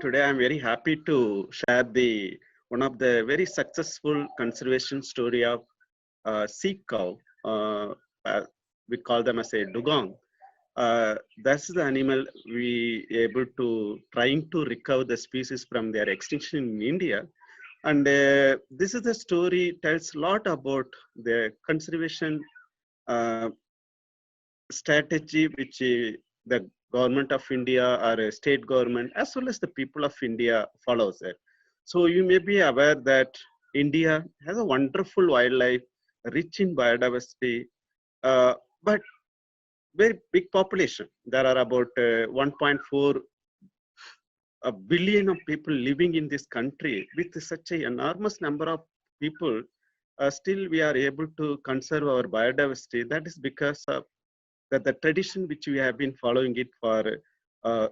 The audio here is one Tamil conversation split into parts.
Today I'm very happy to share one of the very successful conservation story of sea cow. Uh, we call them as a dugong. That's the animal we able to trying to recover the species from their extinction in India. And this is the story tells a lot about the conservation uh, strategy which the government of India or a state government as well as the people of India follows it. So you may be aware that India has a wonderful wildlife, rich in biodiversity, but very big population. There are about 1.4 billion of people living in this country. With such an enormous number of people, still we are able to conserve our biodiversity. That is because of that the tradition which we have been following it for uh,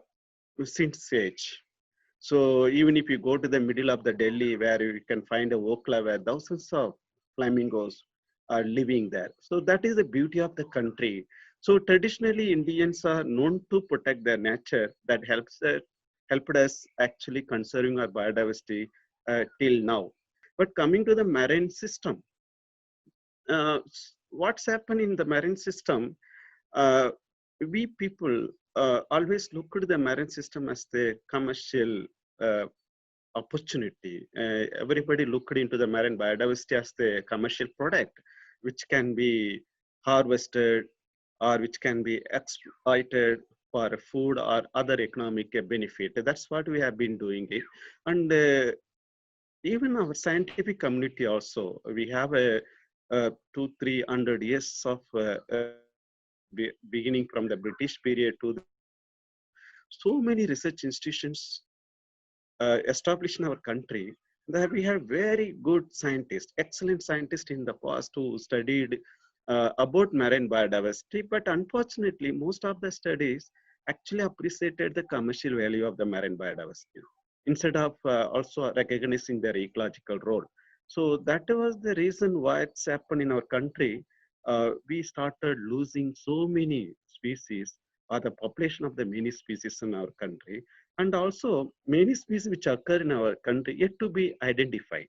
since age. So even if you go to the middle of the Delhi where you can find a Okla where thousands of flamingos are living there. So that is the beauty of the country. So traditionally Indians are known to protect their nature. That helped us actually conserving our biodiversity till now. But coming to the marine system, uh, what's happened in the marine system, uh, we people always look at the marine system as the commercial uh, opportunity. Everybody looked into the marine biodiversity as the commercial product, which can be harvested or which can be exploited for food or other economic benefit. That's what we have been doing it. And even our scientific community also, we have a, 200-300 years of beginning from the British period to so many research institutions established in our country that we have very good scientists, excellent scientists in the past who studied about marine biodiversity. But unfortunately, most of the studies actually appreciated the commercial value of the marine biodiversity instead of also recognizing their ecological role. So that was the reason why it's happened in our country. We started losing so many species or the population of the many species in our country, and also many species which occur in our country yet to be identified.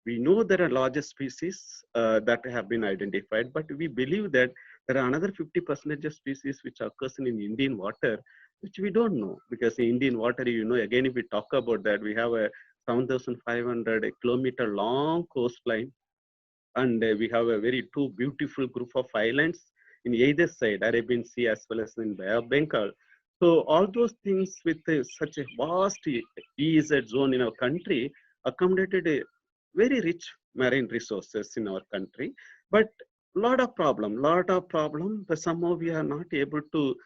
We know there are larger species that have been identified, but we believe that there are another 50% of species which occurs in Indian water, which we don't know. Because in Indian water, you know, again, if we talk about that, we have a 7,500 kilometer long coastline, and we have a very two beautiful group of islands in either side, Arabian Sea as well as in Bay of Bengal. So all those things with such a vast EEZ zone in our country accommodated a very rich marine resources in our country, but lot of problem, but somehow we are not able to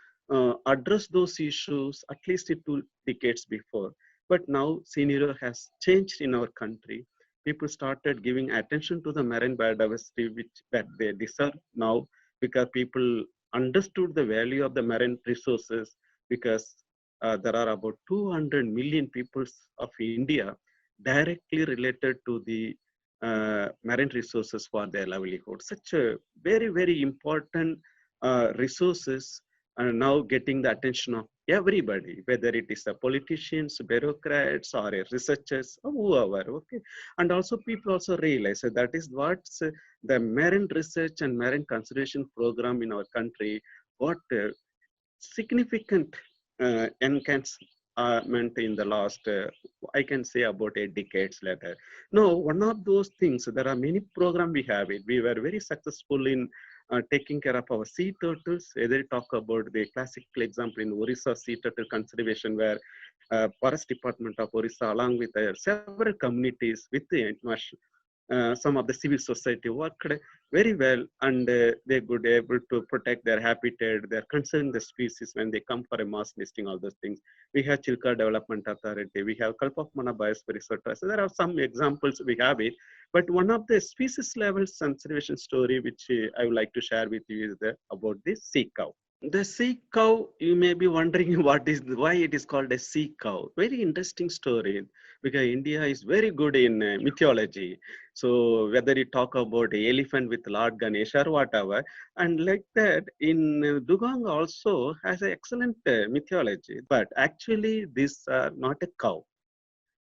address those issues at least 2 decades before. But now scenario has changed in our country. People started giving attention to the marine biodiversity which that they deserve now, because people understood the value of the marine resources, because there are about 200 million people of India directly related to the marine resources for their livelihood. Such a very, very important resources are now getting the attention of everybody, whether it is a politicians, bureaucrats, or a researchers, or whoever. Okay, and also people also realize that is what's the marine research and marine conservation program in our country. What significant enhancement in the last, I can say about 8 decades later. Now, one of those things, there are many programs we have it. We were very successful in taking care of our sea turtles. They talk about the classical example in Orissa sea turtle conservation, where Forest Department of Orissa, along with several communities with the international, some of the civil society worked very well, and they could able to protect their habitat. They're conserving the species when they come for a mass nesting, all those things. We have Chilka Development Authority, we have Kalpakmana Biosphere Research. So there are some examples we have it, but one of the species level conservation story which I would like to share with you is about this sea cow. The sea cow, you may be wondering why it is called a sea cow. Very interesting story, because India is very good in mythology. So whether you talk about the elephant with Lord Ganesha or whatever, and like that, in Dugong also has an excellent mythology. But actually, these are not a cow.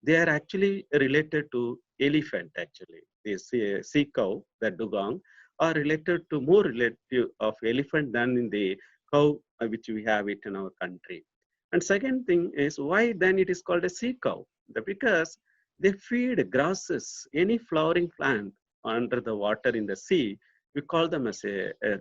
They are actually related to elephant. Actually, the sea cow, the Dugong, are related to more relative of elephant than in the cow which we have it in our country. And second thing is, why then it is called a sea cow? Because they feed grasses, any flowering plant under the water in the sea, we call them as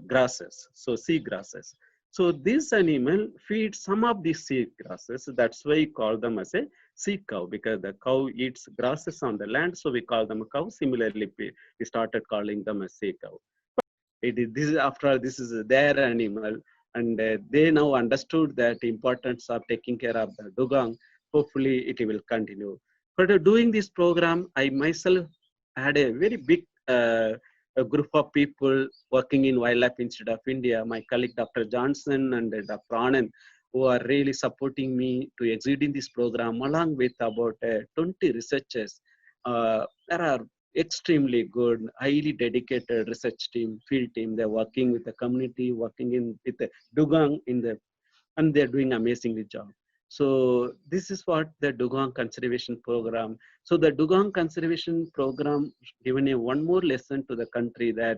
grasses, so sea grasses. So this animal feeds some of these sea grasses. That's why we call them as a sea cow, because the cow eats grasses on the land, so we call them a cow. Similarly, we started calling them a sea cow. This is, after all, this is their animal, and they now understood that importance of taking care of the dugong. Hopefully, it will continue. But doing this program, I myself had a very big a group of people working in Wildlife Institute of India, my colleague Dr. Johnson and Dr. Anand, who are really supporting me to execute in this program, along with about 20 researchers. There are extremely good, highly dedicated research team, field team. They're working with the community, working with the dugong and they're doing amazingly job. So this is what the Dugong Conservation Program. So the Dugong Conservation Program given one more lesson to the country, that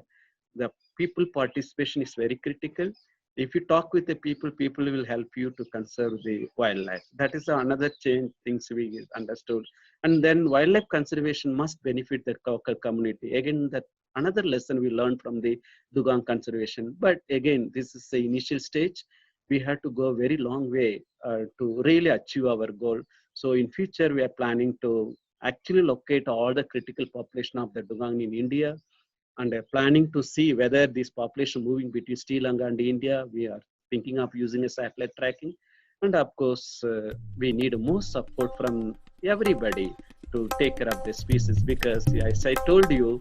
the people participation is very critical. If you talk with the people, people will help you to conserve the wildlife. That is another change things we understood. And then wildlife conservation must benefit the local community. Again, that another lesson we learned from the Dugong conservation. But again, this is the initial stage. We have to go a very long way to really achieve our goal. So in future, we are planning to actually locate all the critical population of the dugong in India, and planning to see whether this population moving between Sri Lanka and India. We are thinking of using a satellite tracking. And of course, we need more support from everybody to take care of the species, because as I told you,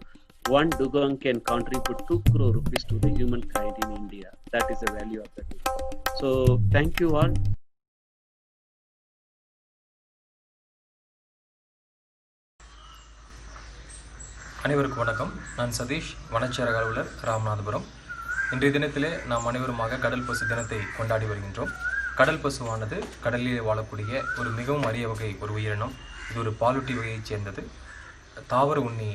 one dugong can contribute 2 crore rupees to the humankind in India. That is the value of the dugong. So thank you all. அனைவருக்கும் வணக்கம். நான் சதீஷ், வனச்சர அலுவலர், ராமநாதபுரம். இன்றைய தினத்திலே நாம் அனைவருமாக கடல் பசு தினத்தை கொண்டாடி வருகின்றோம். கடல் பசுவானது கடலிலே வாழக்கூடிய ஒரு மிகவும் அரிய வகை ஒரு உயிரினம். இது ஒரு பாலூட்டி வகையைச் சேர்ந்தது, தாவர உண்ணி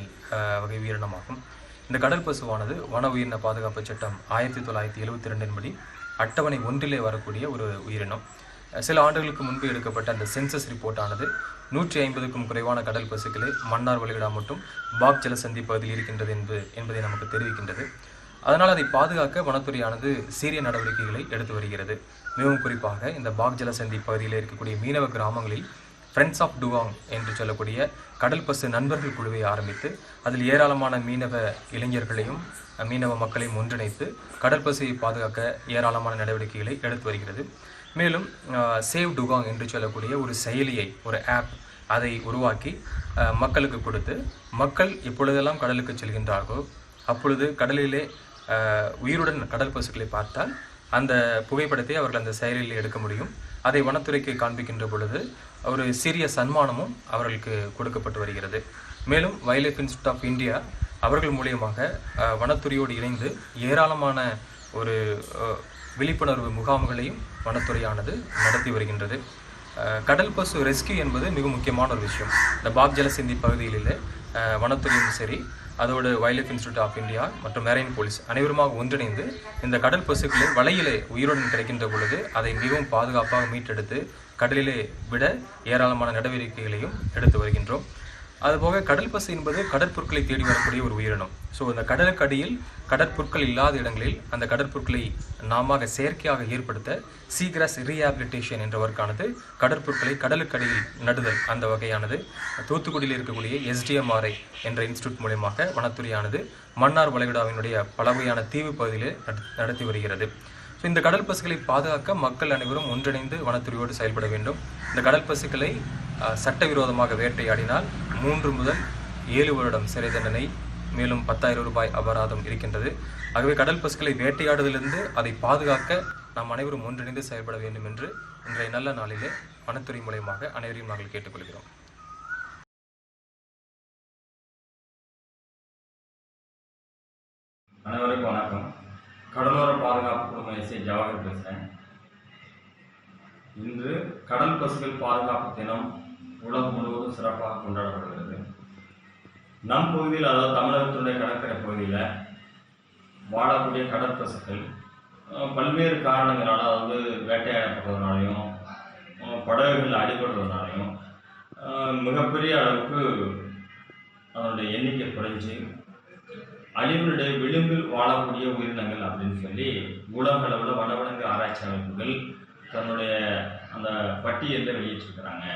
வகை உயிரினமாகும். இந்த கடல் பசுவானது வன உயிரின பாதுகாப்பு சட்டம் 1972 படி அட்டவணை 1 வரக்கூடிய ஒரு உயிரினம். சில ஆண்டுகளுக்கு முன்பு எடுக்கப்பட்ட அந்த சென்சஸ் ரிப்போர்ட் ஆனது 150க்கும் குறைவான கடல் பசுக்களே மன்னார் வளைகுடா மற்றும் பாக் ஜலசந்தி பகுதியில் இருக்கின்றது என்பதை நமக்கு தெரிவிக்கின்றது. அதனால் அதை பாதுகாக்க வனத்துறையானது சீரிய நடவடிக்கைகளை எடுத்து வருகிறது. மிகவும் குறிப்பாக இந்த பாக் ஜலசந்தி பகுதியில் இருக்கக்கூடிய மீனவ கிராமங்களில் ஃப்ரெண்ட்ஸ் ஆஃப் டுகாங் என்று சொல்லக்கூடிய கடல் பசு நண்பர்கள் குழுவை ஆரம்பித்து அதில் ஏராளமான மீனவ இளைஞர்களையும் மீனவ மக்களையும் ஒன்றிணைத்து கடல் பசுவை பாதுகாக்க ஏராளமான நடவடிக்கைகளை எடுத்து வருகிறது. மேலும் சேவ் டுகாங் என்று சொல்லக்கூடிய ஒரு செயலியை, ஒரு ஆப், அதை உருவாக்கி மக்களுக்கு கொடுத்து, மக்கள் எப்பொழுதெல்லாம் கடலுக்கு செல்கின்றார்களோ அப்பொழுது கடலிலே உயிருடன் கடல் பசுக்களை பார்த்தால் அந்த புகைப்படத்தை அவர்கள் அந்த செயலில் எடுக்க முடியும். அதை வனத்துறைக்கு காண்பிக்கின்ற பொழுது ஒரு சிறிய சன்மானமும் அவர்களுக்கு கொடுக்கப்பட்டு வருகிறது. மேலும் வைல்ட்லைஃப் இன்ஸ்டியூட் ஆஃப் இந்தியா அவர்கள் மூலியமாக வனத்துறையோடு இணைந்து ஏராளமான ஒரு விழிப்புணர்வு முகாம்களையும் வனத்துறையானது நடத்தி வருகின்றது. கடல் பசு ரெஸ்கியூ என்பது மிக முக்கியமான ஒரு விஷயம். இந்த பாக் ஜலசந்தி பகுதிகளில் வனத்துறையும் சரி, அதோடு வைல்ட்லைஃப் இன்ஸ்டியூட் ஆஃப் இந்தியா மற்றும் மெரைன் போலீஸ் அனைவருமாக ஒன்றிணைந்து இந்த கடல் பசுக்களை வலையிலே உயிருடன் கிடைக்கின்ற பொழுது அதை மிகவும் பாதுகாப்பாக மீட்டெடுத்து கடலிலே விட ஏராளமான நடவடிக்கைகளையும் எடுத்து வருகின்றோம். அதுபோக கடல் பசு என்பது கடற்பொருட்களை தேடி வரக்கூடிய ஒரு உயிரினம். ஸோ இந்த கடலுக்கடியில் கடற்பொருட்கள் இல்லாத இடங்களில் அந்த கடற்பொருட்களை நாம செயற்கையாக ஏற்படுத்த சீகிராஸ் ரீஹாபிலிட்டேஷன் என்ற ஒர்க்கானது கடற்பொருட்களை கடலுக்கடியில் நடுதல் அந்த வகையானது தூத்துக்குடியில் இருக்கக்கூடிய SDMRI என்ற இன்ஸ்டியூட் மூலமாக வனத்துறையானது மன்னார் வளைகுடாவினுடைய பல வகையான தீவு பகுதியிலே நடத்தி வருகிறது. ஸோ இந்த கடல் பசுக்களை பாதுகாக்க மக்கள் அனைவரும் ஒன்றிணைந்து வனத்துறையோடு செயல்பட வேண்டும். இந்த கடல் பசுக்களை சட்டவிரோதமாக வேட்டையாடினால் 3 முதல் 7 வருடம் சிறை தண்டனை, மேலும் 10,000 ரூபாய் அபராதம் இருக்கின்றது. ஆகவே கடல் பசுக்களை வேட்டையாடுவதிலிருந்து அதை பாதுகாக்க நாம் அனைவரும் ஒன்றிணைந்து செயல்பட வேண்டும் என்று இன்றைய நல்ல நாளிலே வனத்துறை மூலமாக அனைவரையும் நாங்கள் கேட்டுக்கொள்கிறோம். அனைவருக்கும் வணக்கம். கடலோர பாதுகாப்பு குழும எஸ்ஐ ஜவஹர் பேசுகிறேன். இன்று கடல் பசுகள் பாதுகாப்பு தினம் உலகம் முழுவதும் சிறப்பாக கொண்டாடப்படுகிறது. நம் பகுதியில், அதாவது தமிழகத்துடைய கடற்கரை பகுதியில் வாழக்கூடிய கடற்பசுக்கள் பல்வேறு காரணங்களால், அதாவது வேட்டையாடப்படுவதனாலையும் படகுகள் அடிபடுவதனாலையும் மிகப்பெரிய அளவுக்கு அதனுடைய எண்ணிக்கை குறைஞ்சி அழிவுடைய விளிம்பில் வாழக்கூடிய உயிரினங்கள் அப்படின்னு சொல்லி உலக அளவில் வனவிலங்கு ஆராய்ச்சி அமைப்புகள் தன்னுடைய அந்த பட்டியலில் வெளியிட்டிருக்கிறாங்க.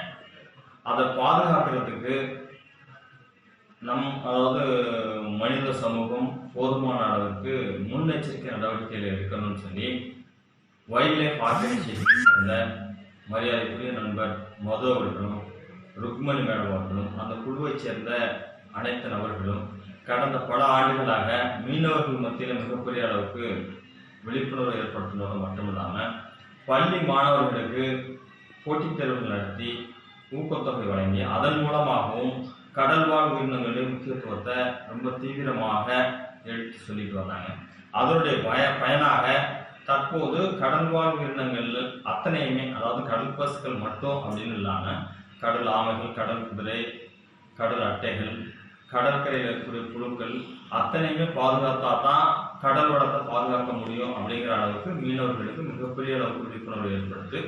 அதை பாதுகாக்கிறதுக்கு அதாவது மனித சமூகம் போதுமான அளவுக்கு முன்னெச்சரிக்கை நடவடிக்கைகள் எடுக்கணும்னு சொல்லி வைல்ட் லைஃப் ஆர்கனைசேஷன் சேர்ந்த மரியாதைக்குரிய நண்பர் மது அவர்களும் ருக்மணி மேடம் அவர்களும் அந்த குழுவை சேர்ந்த அனைத்து நபர்களும் கடந்த பல ஆண்டுகளாக மீனவர்கள் மத்தியில் மிகப்பெரிய அளவுக்கு விழிப்புணர்வு ஏற்படுத்துவதோடு மட்டுமில்லாமல் பள்ளி மாணவர்களுக்கு போட்டித் தேர்வுகள் நடத்தி ஊக்கத்தொகை வழங்கி அதன் மூலமாகவும் கடல்வாழ் உயிரினங்களுடைய முக்கியத்துவத்தை ரொம்ப தீவிரமாக எடுத்து சொல்லிட்டு வந்தாங்க. அதனுடைய பயனாக தற்போது கடல்வாழ் உயிரினங்கள் அத்தனையுமே, அதாவது கடல் பசுக்கள் மட்டும் அப்படின்னு இல்லாமல் கடல் ஆமைகள், கடல் குதிரை, கடல் அட்டைகள், கடற்கரையில் இருக்கக்கூடிய புழுக்கள் அத்தனையுமே பாதுகாத்தா தான் கடல் வளத்தை பாதுகாக்க முடியும் அப்படிங்கிற அளவுக்கு மீனவர்களுக்கு மிகப்பெரிய அளவுக்கு விழிப்புணர்வு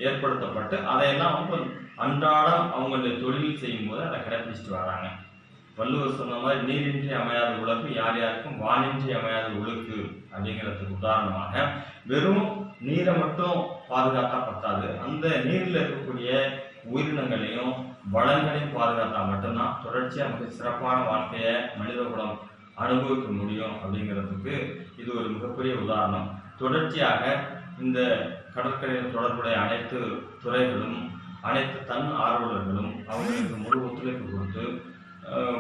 ஏற்படுத்தப்பட்டு அதையெல்லாம் அவங்க அன்றாடம் அவங்களுடைய தொழில் செய்யும் போது அதை கடைபிடிச்சிட்டு வராங்க. வள்ளுவர் சொன்ன மாதிரி நீரின்றி அமையாத உலகு யார் யாருக்கும் வானின்றி அமையாத ஒழுக்கு அப்படிங்கிறதுக்கு உதாரணமாக வெறும் நீரை மட்டும் பாதுகாத்தா பத்தாது, அந்த நீரில் இருக்கக்கூடிய உயிரினங்களையும் வளங்களையும் பாதுகாத்தா மட்டும்தான் தொடர்ச்சியாக மிக சிறப்பான வாழ்க்கையை மனித குலம் அனுபவிக்க முடியும் அப்படிங்கிறதுக்கு இது ஒரு மிகப்பெரிய உதாரணம். தொடர்ச்சியாக இந்த கடற்கரையில் தொடர்புடைய அனைத்து துறைகளும் அனைத்து தன் ஆர்வலர்களும் அவங்களுக்கு முழு ஒத்துழைப்பு கொடுத்து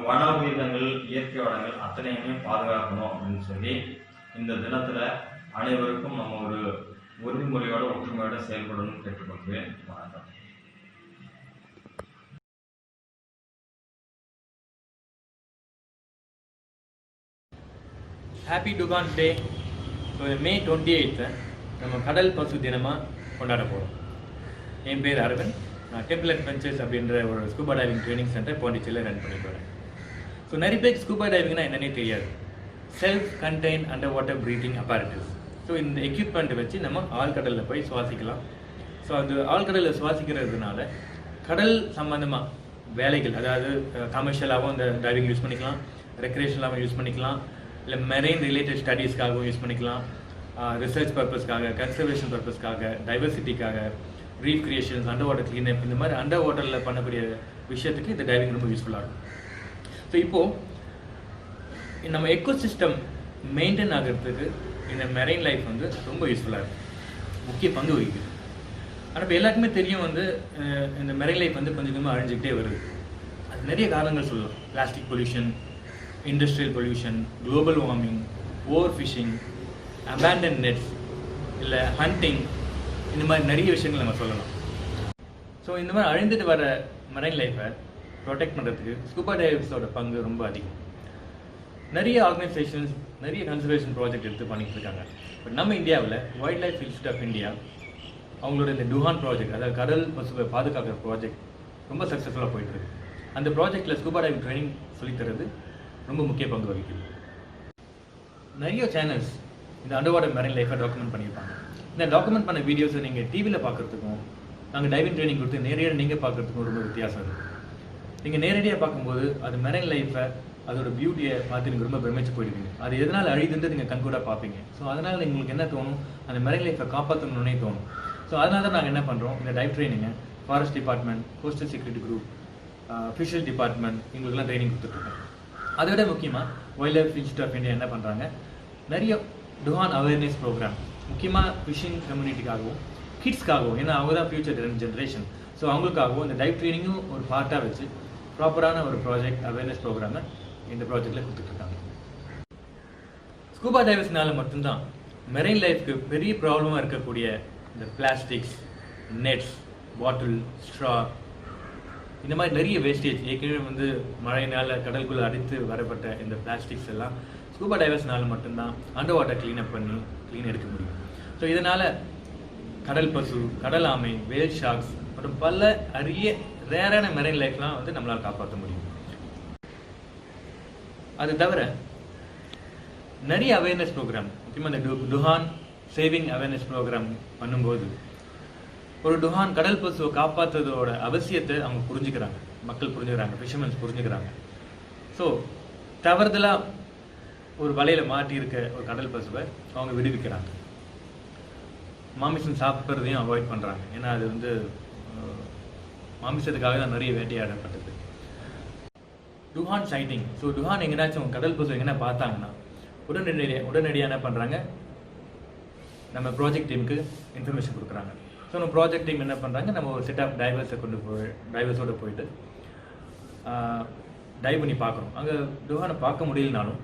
வன உயிரினங்கள், இயற்கை வளங்கள் அத்தனையுமே பாதுகாக்கணும் அப்படின்னு சொல்லி இந்த தினத்தில் அனைவருக்கும் நம்ம ஒரு உறுதிமொழியோட ஒற்றுமையோட செயல்படணும்னு கேட்டுக்கொள்கிறேன். வணக்கம். ஹாப்பி டுகான் டே. மே 28 நம்ம கடல் பசு தினமாக கொண்டாட போகிறோம். என் பேர் அரவிந்த். நான் டெம்பிள் அட்வென்ச்சர்ஸ் அப்படின்ற ஒரு ஸ்கூபா டைவிங் ட்ரைனிங் சென்டர் பாண்டிச்சேரியில் ரன் பண்ணிட்டு வரேன். ஸோ நிறைய பேருக்கு ஸ்கூபா டைவிங்னா என்னன்னே தெரியாது. Self contain under water breathing apparatus. So இந்த எக்யூப்மெண்ட்டை வச்சு நம்ம ஆழ்கடலில் போய் சுவாசிக்கலாம். ஸோ அது ஆழ்கடலில் சுவாசிக்கிறதுனால கடல் சம்மந்தமாக வேலைகள், அதாவது கமர்ஷியலாகவும் இந்த டைவிங் யூஸ் பண்ணிக்கலாம், ரெக்ரேஷனலாகவும் யூஸ் பண்ணிக்கலாம், இல்லை மெரைன் ரிலேட்டட் ஸ்டடீஸ்க்காகவும் யூஸ் பண்ணிக்கலாம், ரிசர்ச் பர்பஸ்க்காக, கன்சர்வேஷன் பர்பஸ்க்காக, டைவர்சிட்டிக்காக, reef creations, under water cleanup, இந்த மாதிரி அண்டர் வாட்டரில் பண்ணக்கூடிய விஷயத்துக்கு இந்த டைவிங் ரொம்ப யூஸ்ஃபுல்லாக இருக்கும். ஸோ இப்போது நம்ம எக்கோசிஸ்டம் மெயின்டைன் ஆகிறதுக்கு இந்த மெரைன் லைஃப் வந்து ரொம்ப யூஸ்ஃபுல்லாக இருக்கும், முக்கிய பங்கு வகிக்குது. ஆனால் இப்போ எல்லாருக்குமே தெரியும் இந்த மெரைன் லைஃப் வந்து கொஞ்சம் கொஞ்சமாக அழிஞ்சிக்கிட்டே வருது. அது நிறைய காரணங்கள் சொல்லலாம். Plastic pollution, industrial pollution, global warming, over fishing, abandon nets, இல்லை ஹண்டிங், இந்த மாதிரி நிறைய விஷயங்கள் நம்ம சொல்லலாம். ஸோ இந்த மாதிரி அழிந்துட்டு வர மெரைன் லைஃப்பை ப்ரொடெக்ட் பண்ணுறதுக்கு ஸ்கூபா டைவர்ஸோட பங்கு ரொம்ப அதிகம். நிறைய ஆர்கனைசேஷன்ஸ் நிறைய கன்சர்வேஷன் ப்ராஜெக்ட் எடுத்து பண்ணிட்டு இருக்காங்க. பட் நம்ம இந்தியாவில் wild life institute of India அவங்களோட இந்த டுகான் ப்ராஜெக்ட், அதாவது கடல் பசுவை பாதுகாக்கிற ப்ராஜெக்ட் ரொம்ப சக்ஸஸ்ஃபுல்லாக போயிட்டுருக்கு. அந்த ப்ராஜெக்டில் ஸ்கூபா டைவிங் ட்ரைனிங் சொல்லித்தரது ரொம்ப முக்கிய பங்கு வகிக்குது. நிறைய சேனல்ஸ் இந்த அண்டர் வாட்டர் மெரைன் லைஃப்பை டாக்குமெண்ட் பண்ணியிருப்பாங்க. இந்த டாக்குமெண்ட் பண்ண வீடியோஸை நீங்கள் டிவியில் பார்க்குறதுக்கும் நாங்கள் டைவிங் ட்ரைனிங் கொடுத்து நேரடியாக நீங்கள் பார்க்குறதுக்கும் ரொம்ப வித்தியாசம் இருக்குது. நீங்கள் நேரடியாக பார்க்கும்போது அது மெரைன் லைஃப்பை, அதோட பியூட்டியை பார்த்து நீங்கள் ரொம்ப பிரமிச்சு போயிடுவீங்க. அது எதனால் அழிதுன்றது நீங்கள் கண்கூடாக பார்ப்பீங்க. ஸோ அதனால் உங்களுக்கு என்ன தோணும், அந்த மெரைன் லைஃப்பை காப்பாற்றணுன்னே தோணும். ஸோ அதனால தான் நாங்கள் என்ன பண்ணுறோம், இந்த டைவ் ட்ரைனிங்கை forest department, coastal security group, ஃபிஷல் டிபார்ட்மெண்ட் இவங்களுக்குலாம் ட்ரைனிங் கொடுத்துட்ருக்கோம். அதை விட முக்கியமாக wild life institute of India என்ன பண்ணுறாங்க, நிறைய டுகான் அவேர்னஸ் ப்ரோக்ராம், முக்கியமாக ஃபிஷிங் கம்யூனிட்டிக்காகவும் கிட்ஸ்க்காகவும், ஏன்னா அவங்க தான் ஃபியூச்சர் ஜென்ரேஷன். ஸோ அவங்களுக்காகவும் இந்த டைவ் ட்ரைனிங்கும் ஒரு பார்ட்டாக வச்சு ப்ராப்பரான ஒரு ப்ராஜெக்ட் அவேர்னஸ் ப்ரோக்ராமை இந்த ப்ராஜெக்டில் கொடுத்துட்ருக்காங்க. ஸ்கூபா டைவர்ஸ்னால மட்டும்தான் மெரைன் லைஃப்க்கு பெரிய ப்ராப்ளமாக இருக்கக்கூடிய இந்த பிளாஸ்டிக்ஸ், நெட்ஸ், பாட்டில், ஸ்ட்ரா, இந்த மாதிரி நிறைய வேஸ்டேஜ் ஏற்கனவே வந்து மழையினால் கடலுக்குள்ளே அடித்து வரப்பட்ட இந்த பிளாஸ்டிக்ஸ் எல்லாம் ஸ்கூபா டைவர்ஸ்னால மட்டும்தான் அண்டர் வாட்டர் க்ளீன் எடுக்க முடியும். ஸோ இதனால் கடல் பசு, கடல் ஆமை, வேல் ஷார்க்ஸ் மற்றும் பல அரிய ரேரான மெரைன் லைஃப்லாம் வந்து நம்மளால் காப்பாற்ற முடியும். அது தவிர நிறைய அவேர்னஸ் ப்ரோக்ராம், முக்கியமாக இந்த டுகான் சேவிங் அவேர்னஸ் ப்ரோக்ராம் பண்ணும்போது ஒரு டுகான் கடல் பசுவை காப்பாற்றுறதோட அவசியத்தை அவங்க புரிஞ்சுக்கிறாங்க, மக்கள் புரிஞ்சுக்கிறாங்க, ஃபிஷர்மேன்ஸ் புரிஞ்சுக்கிறாங்க. ஸோ தவறுதலாக ஒரு வலையில் மாட்டியிருக்க ஒரு கடல் பசுவை அவங்க விடுவிக்கிறாங்க. மாமிசம் சாப்பிட்றதையும் அவாய்ட் பண்ணுறாங்க. ஏன்னா அது வந்து மாமிசத்துக்காக தான் நிறைய வேட்டையாடப்பட்டது. டுகான் சைட்டிங். ஸோ டுகான் எங்கேனாச்சும் கடல் பசு எங்கன்னா பார்த்தாங்கன்னா உடனடியாக என்ன பண்ணுறாங்க, நம்ம ப்ராஜெக்ட் டீமுக்கு இன்ஃபர்மேஷன் கொடுக்குறாங்க. ஸோ நம்ம ப்ராஜெக்ட் டீம் என்ன பண்ணுறாங்க, நம்ம ஒரு செட் ஆஃப் டைவர்ஸோடு போயிட்டு டைவ் பண்ணி பார்க்குறோம். அங்கே டுகானை பார்க்க முடியலனாலும்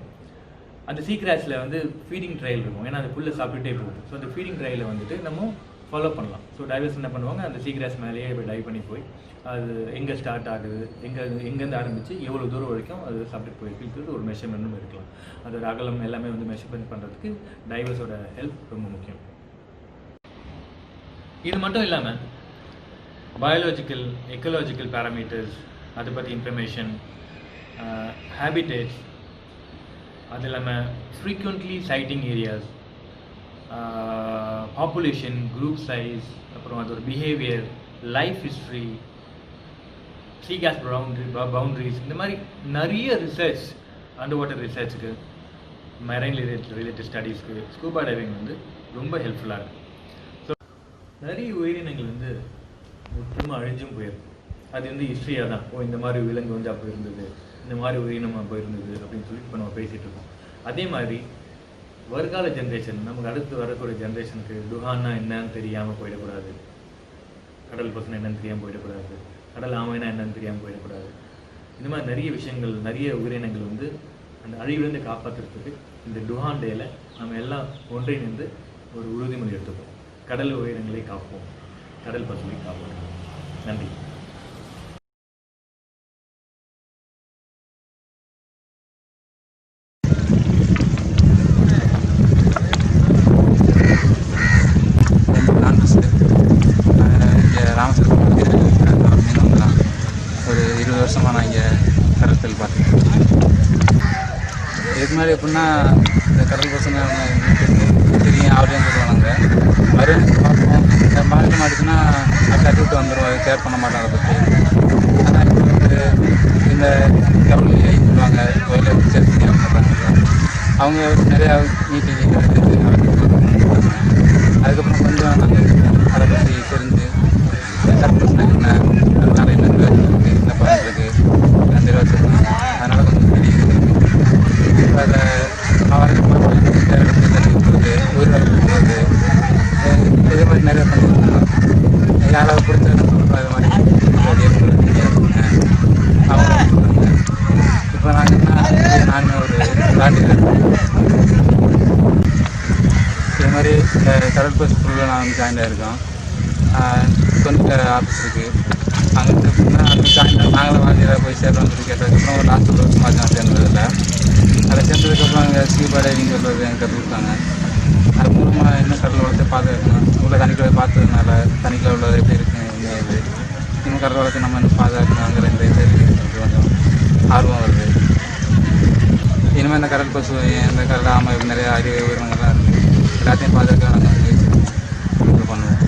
அந்த சீக்ராஸில் வந்து ஃபீடிங் ட்ரையல் இருக்கும். ஏன்னா அது ஃபுல்லாக சாப்பிட்டுட்டே போகும். ஸோ அந்த ஃபீடிங் ட்ரையலை வந்துட்டு நம்ம ஃபாலோ பண்ணலாம். ஸோ டைவர்ஸ் என்ன பண்ணுவாங்க, அந்த சீக்ராஸ் மேலேயே போய் டைவ் பண்ணி போய் அது எங்கே ஸ்டார்ட் ஆகுது, எங்கேருந்து ஆரம்பித்து எவ்வளோ தூரம் வரைக்கும் அது சாப்பிட்டு போயிருக்குன்றது ஒரு மெஷர்மெண்ட்டும் இருக்கலாம். அதோட அகலம் எல்லாமே வந்து மெஷர்மெண்ட் பண்ணுறதுக்கு டைவர்ஸோட ஹெல்ப் ரொம்ப முக்கியம். இது மட்டும் இல்லாமல் பயாலஜிக்கல், எக்கலாஜிக்கல் பேராமீட்டர்ஸ், அதை பற்றி இன்ஃபர்மேஷன், ஹேபிடேட்ஸ், அது இல்லாமல் frequently sighting areas, population, group size, அப்புறம் அதோட பிஹேவியர், லைஃப் ஹிஸ்ட்ரி, சீ கேஸ் பவுண்ட்ரிஸ், இந்த மாதிரி நிறைய ரிசர்ச், அண்டர் வாட்டர் ரிசர்ச்சுக்கு, மெரைன் ரிலேட்டட் ஸ்டடீஸ்க்கு ஸ்கூபா டைவிங் வந்து ரொம்ப ஹெல்ப்ஃபுல்லாக இருக்குது. ஸோ நிறைய உயிரினங்கள் வந்து முற்றிலுமாக அழிஞ்சும் போயிருக்கு. அது வந்து ஹிஸ்ட்ரியாக தான், இந்த மாதிரி விலங்கு வந்து அப்போ இருந்தது, இந்த மாதிரி உயிரினம் அப்போ இருந்தது அப்படின்னு சொல்லி இப்போ நம்ம பேசிகிட்டு இருக்கோம். அதே மாதிரி வருங்கால ஜென்ரேஷன், நமக்கு அடுத்து வரக்கூடிய ஜென்ரேஷனுக்கு டுகான்னா என்னன்னு தெரியாமல் போயிடக்கூடாது, கடல் பசுனா என்னன்னு தெரியாமல் போயிடக்கூடாது, கடல் ஆமைனா என்னன்னு தெரியாமல் போயிடக்கூடாது. இந்த மாதிரி நிறைய விஷயங்கள், நிறைய உயிரினங்கள் வந்து அந்த அழிவிலிருந்து காப்பாற்றுறதுக்கு இந்த டுகான் டேயில் நம்ம எல்லாம் ஒன்றிணைந்து ஒரு உறுதிமொழி எடுத்துப்போம். கடல் உயிரினங்களை காப்போம், கடல் பசுவை காப்போம். நன்றி. ஒரு 20 வருஷமாக நான் இங்கே கடல் தொழில் பார்த்துருக்கேன். இதுக்கு முன்னாடி எப்படின்னா இந்த கடல் பசங்க தெரியும் அவரையும் சொல்லுவாங்க, மறுபடியும் பார்ப்போம். இந்த மாட்டு மாட்டுச்சுன்னா அப்படி அட்டுவிட்டு வந்துடுவோம், கேர் பண்ண மாட்டோம் அதை பற்றி. ஆனால் இப்போ வந்து இந்த கவர்மெண்ட் சொல்லுவாங்க, கோயிலில் சேர்த்து அவங்க நிறையா மீட்டிங் அதுக்கப்புறம் கொஞ்சம் நாங்கள் அதை பற்றி தெரிஞ்சு கடல் பசங்க என்ன, அதனால என்ன என்ன பண்ணுறதுக்கு தெரிவிச்சிருக்கோம். அதனால் கொஞ்சம் தெரியுது. இப்போ அதை தண்ணி உயிரிழப்பு போகிறது, இதே மாதிரி நிறையா பண்ணியிருக்கோம். யாராவது பிடிச்சதுன்னு சொல்லுவோம், அது மாதிரி அவங்க இப்போ நாங்கள் நான் ஒரு நாட்டில் இது மாதிரி கடல் பசு குழுவில் நான் வந்து ஜாயின் ஆகிருக்கோம். சொந்த ஆஃபீஸ் இருக்குது. அங்கே எப்படின்னா அங்கே ஜாயின் நாங்களும் வாங்கியில் போய் சேர்றோம்னு சொல்லி கேட்டதுக்கப்புறம் ஒரு லாஸ்ட் 1 வருஷமாக தான் சேர்ந்ததில்லை. அதில் சேர்ந்ததுக்கப்புறம் அங்கே ஸ்கூபா டைவிங் சொல்கிறது எனக்கு கற்றுக் கொடுத்தாங்க. அது மூலமாக இன்னும் கடல் வளர்த்து பாதுகாக்கணும். உள்ள தண்ணிக்குள்ளே பார்த்ததுனால தண்ணிக்குள்ளே உள்ளது எப்படி இருக்குது, என்ன இது இன்னும் கடல் வளர்த்து நம்ம இன்னும் பாதுகாக்கணுங்கிற இந்த இது கொஞ்சம் ஆர்வம் வருது. இனிமேல் இந்த கடல் பசு, இந்த கடல் ஆமை, நிறைய அரிய உயிரினங்கள்லாம் இருக்குது. எல்லாத்தையும் பாதுகாக்க நாங்கள் முயற்சி பண்ணுவோம்.